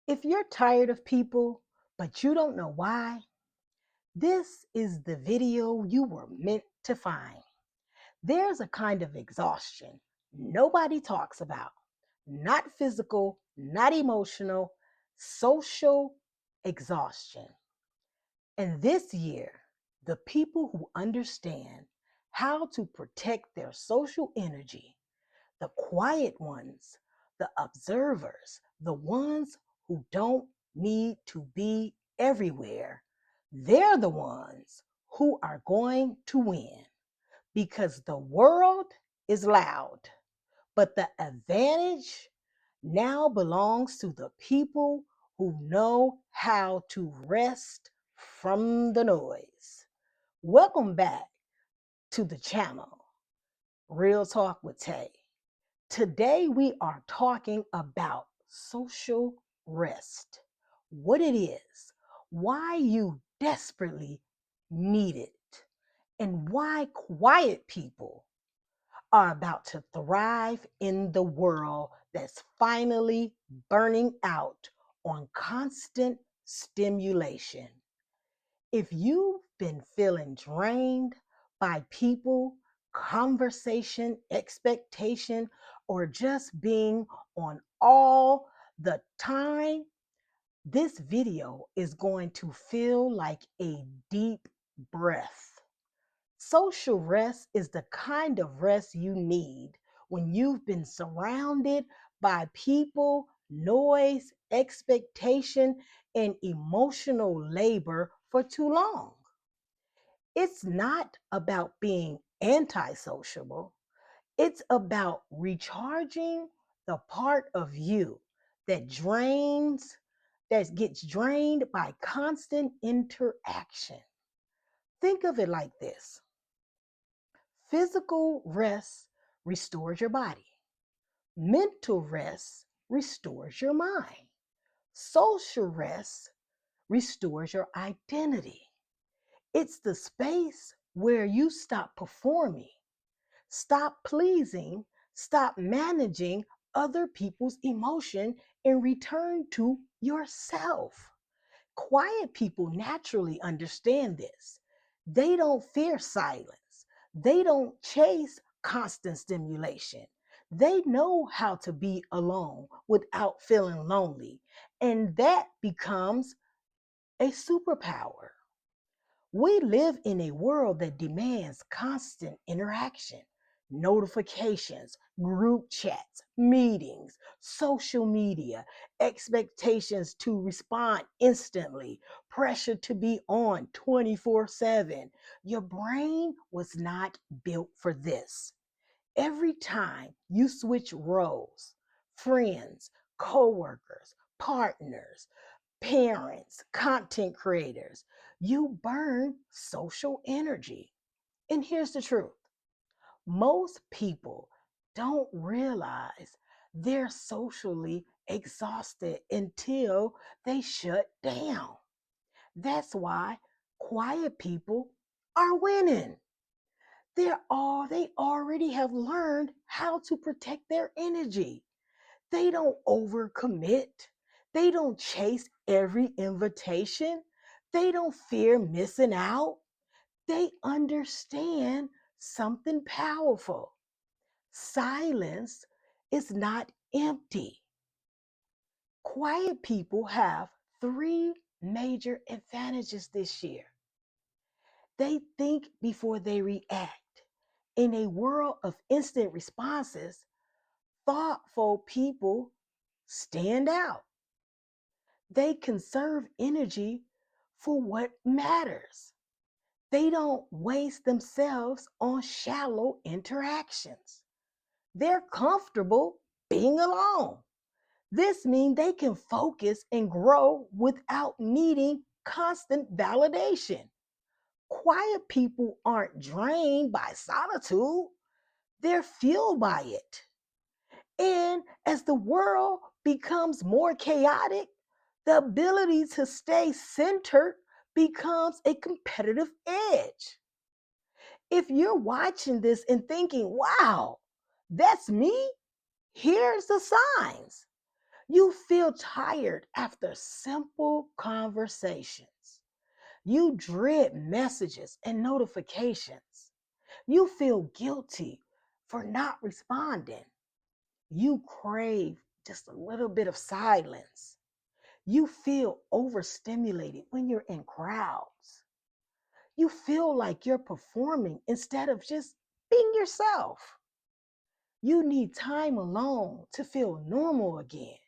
If you're tired of people, but you don't know why, this is the video you were meant to find. There's a kind of exhaustion nobody talks about, not physical, not emotional, social exhaustion. And this year, the people who understand how to protect their social energy, the quiet ones, the observers, the ones who don't need to be everywhere, they're the ones who are going to win because the world is loud, but the advantage now belongs to the people who know how to rest from the noise. Welcome back to the channel, Real Talk with Tay. Today, we are talking about social rest, what it is, why you desperately need it, and why quiet people are about to thrive in the world that's finally burning out on constant stimulation. If you've been feeling drained by people, conversation, expectation, or just being on all the time, this video is going to feel like a deep breath. Social rest is the kind of rest you need when you've been surrounded by people, noise, expectation, and emotional labor for too long. It's not about being antisociable, it's about recharging the part of you that gets drained by constant interaction. Think of it like this: physical rest restores your body, mental rest restores your mind, social rest restores your identity. It's the space where you stop performing, stop pleasing, stop managing other people's emotion, and return to yourself. Quiet people naturally understand this. They don't fear silence. They don't chase constant stimulation. They know how to be alone without feeling lonely. And that becomes a superpower. We live in a world that demands constant interaction, notifications, group chats, meetings, social media, expectations to respond instantly, pressure to be on 24/7. Your brain was not built for this. Every time you switch roles, friends, coworkers, partners, parents, content creators, you burn social energy. And here's the truth: most people don't realize they're socially exhausted until they shut down. That's why quiet people are winning. They already have learned how to protect their energy. They don't overcommit. They don't chase every invitation. They don't fear missing out. They understand something powerful. Silence is not empty. Quiet people have three major advantages this year. They think before they react. In a world of instant responses, thoughtful people stand out. They conserve energy for what matters. They don't waste themselves on shallow interactions. They're comfortable being alone. This means they can focus and grow without needing constant validation. Quiet people aren't drained by solitude, they're fueled by it. And as the world becomes more chaotic, the ability to stay centered becomes a competitive edge. If you're watching this and thinking, wow, that's me, here's the signs. You feel tired after simple conversations. You dread messages and notifications. You feel guilty for not responding. You crave just a little bit of silence. You feel overstimulated when you're in crowds. You feel like you're performing instead of just being yourself. You need time alone to feel normal again.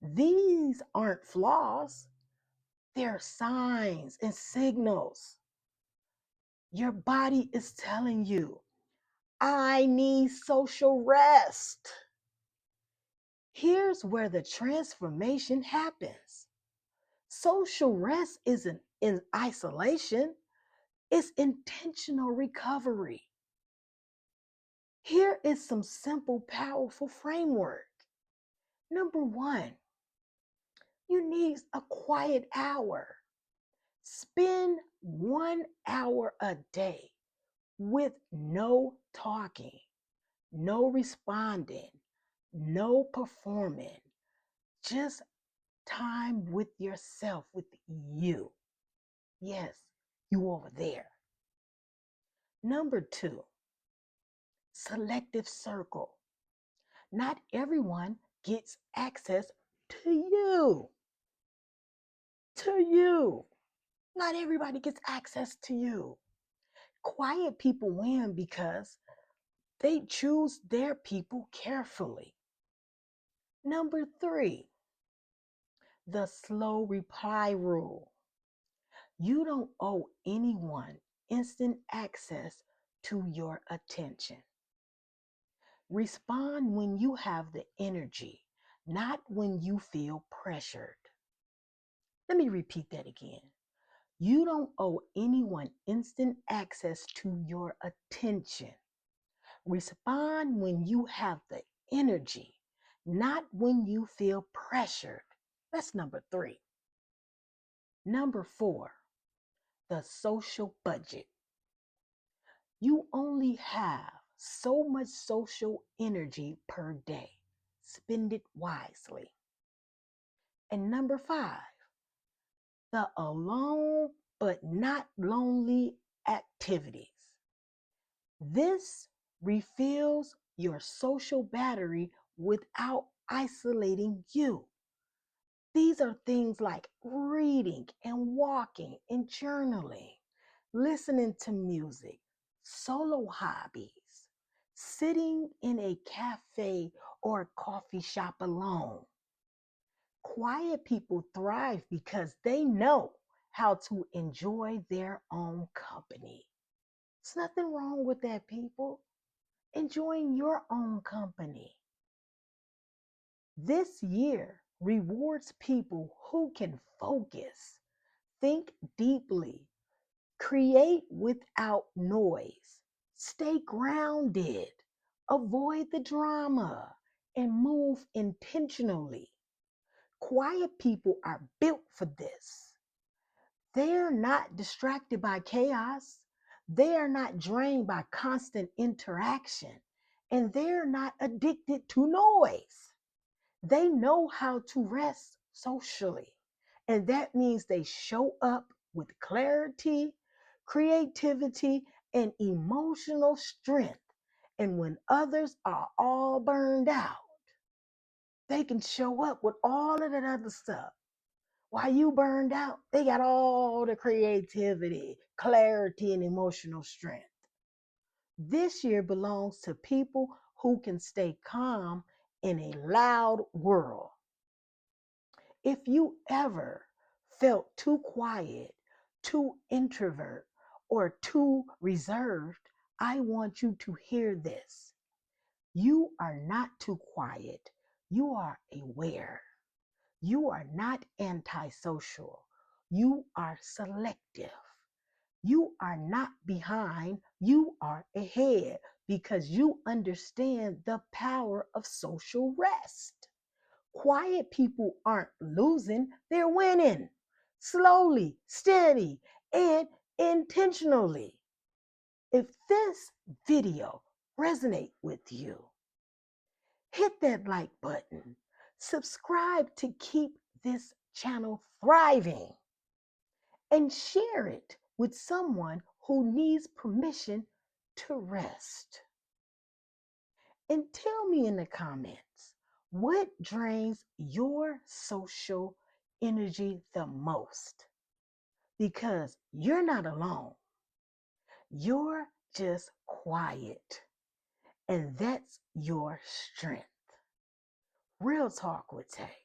These aren't flaws, they're signs and signals. Your body is telling you, I need social rest. Here's where the transformation happens. Social rest isn't in isolation, it's intentional recovery. Here is some simple, powerful framework. Number one, you need a quiet hour. Spend 1 hour a day with no talking, no responding, no performing, just time with yourself, with you. Yes, you over there. Number two, selective circle. Not everyone gets access to you. To you. Not everybody gets access to you. Quiet people win because they choose their people carefully. Number three, the slow reply rule. You don't owe anyone instant access to your attention. Respond when you have the energy, not when you feel pressured. Let me repeat that again. You don't owe anyone instant access to your attention. Respond when you have the energy, not when you feel pressured. That's number three. Number four, the social budget. You only have so much social energy per day. Spend it wisely. And number five, the alone but not lonely activities. This refills your social battery without isolating you. These are things like reading and walking and journaling, listening to music, solo hobbies, sitting in a cafe or a coffee shop alone. Quiet people thrive because they know how to enjoy their own company. There's nothing wrong with that, people. Enjoying your own company. This year rewards people who can focus, think deeply, create without noise, stay grounded, avoid the drama, and move intentionally. Quiet people are built for this. They're not distracted by chaos. They are not drained by constant interaction. And they're not addicted to noise. They know how to rest socially. And that means they show up with clarity, creativity, and emotional strength. And when others are all burned out, they can show up with all of that other stuff. While you burned out, they got all the creativity, clarity, and emotional strength. This year belongs to people who can stay calm in a loud world. If you ever felt too quiet, too introvert, or too reserved, I want you to hear this. You are not too quiet. You are aware. You are not antisocial. You are selective. You are not behind. You are ahead because you understand the power of social rest. Quiet people aren't losing, they're winning. Slowly, steady, and intentionally. If this video resonates with you, hit that like button, Subscribe to keep this channel thriving and share it with someone who needs permission to rest. And tell me in the comments, what drains your social energy the most? Because you're not alone. You're just quiet. And that's your strength. Real talk with Tay.